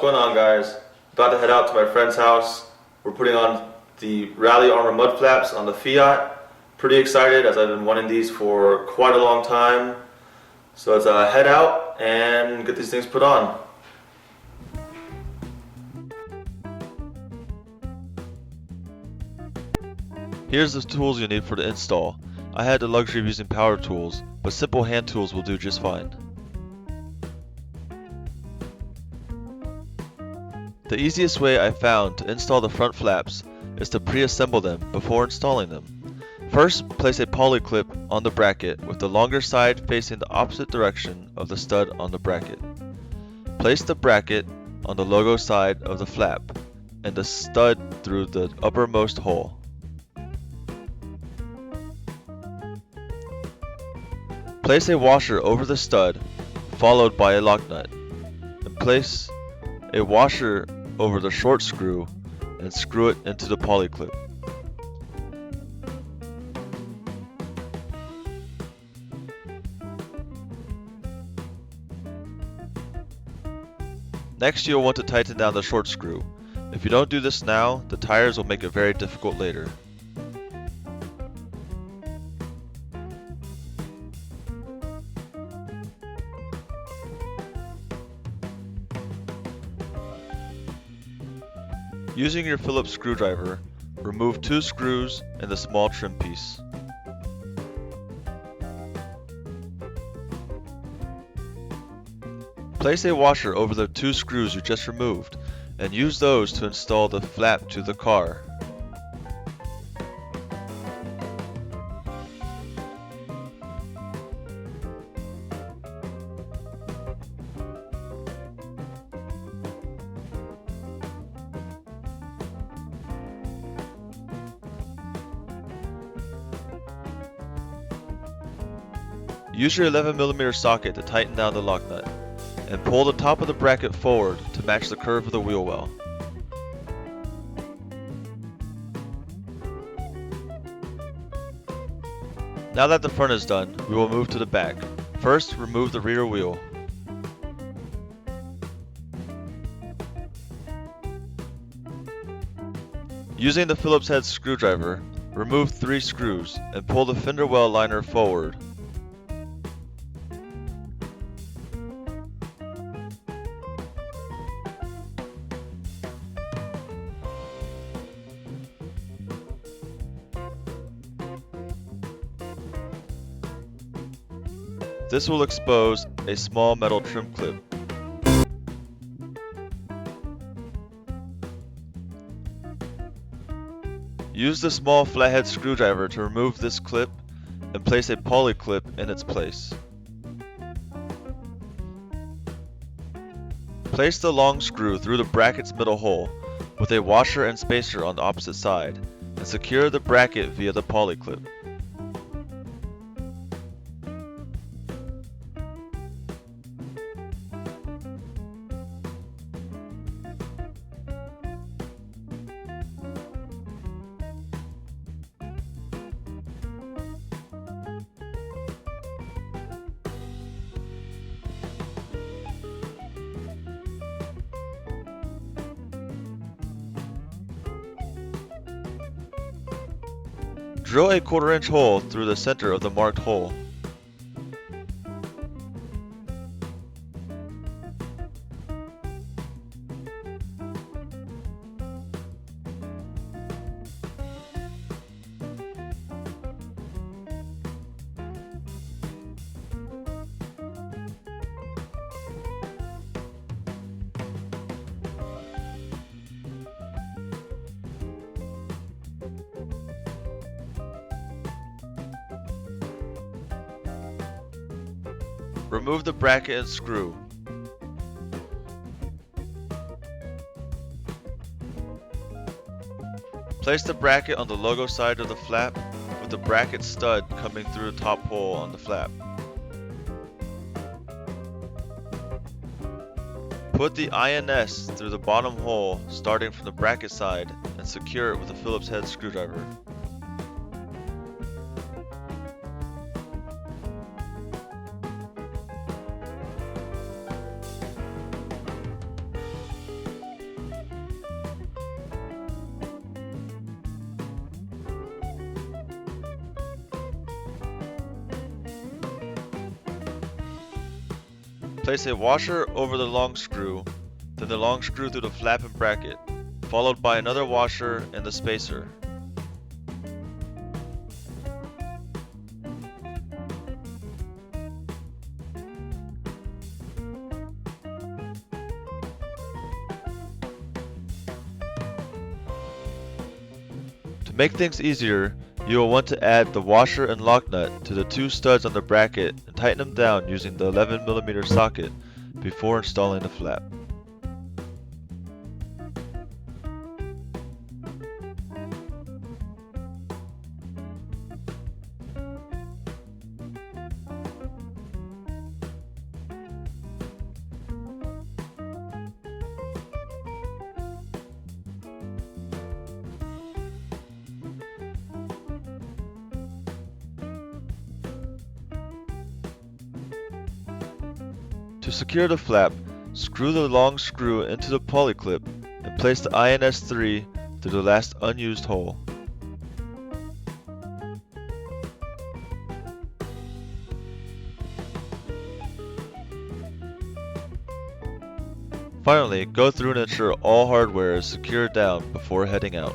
going on, guys? About to head out to my friend's house. We're putting on the Rally Armor mud flaps on the Fiat. Pretty excited as I've been wanting these for quite a long time. So let's head out and get these things put on. Here's the tools you need for the install. I had the luxury of using power tools, but simple hand tools will do just fine. The easiest way I found to install the front flaps is to pre-assemble them before installing them. First, place a poly clip on the bracket with the longer side facing the opposite direction of the stud on the bracket. Place the bracket on the logo side of the flap and the stud through the uppermost hole. Place a washer over the stud, followed by a lock nut, and place a washer over the short screw and screw it into the poly clip. Next, you'll want to tighten down the short screw. If you don't do this now, the tires will make it very difficult later. Using your Phillips screwdriver, remove 2 screws and the small trim piece. Place a washer over the 2 screws you just removed and use those to install the flap to the car. Use your 11mm socket to tighten down the lock nut, and pull the top of the bracket forward to match the curve of the wheel well. Now that the front is done, we will move to the back. First, remove the rear wheel. Using the Phillips head screwdriver, remove 3 screws and pull the fender well liner forward. This will expose a small metal trim clip. Use the small flathead screwdriver to remove this clip and place a poly clip in its place. Place the long screw through the bracket's middle hole with a washer and spacer on the opposite side and secure the bracket via the poly clip. Drill a 1/4-inch hole through the center of the marked hole. Remove the bracket and screw. Place the bracket on the logo side of the flap with the bracket stud coming through the top hole on the flap. Put the INS through the bottom hole starting from the bracket side and secure it with a Phillips head screwdriver. Place a washer over the long screw, then the long screw through the flap and bracket, followed by another washer and the spacer. To make things easier, you will want to add the washer and lock nut to the two studs on the bracket and tighten them down using the 11mm socket before installing the flap. To secure the flap, screw the long screw into the pulley clip and place the INS-3 through the last unused hole. Finally, go through and ensure all hardware is secured down before heading out.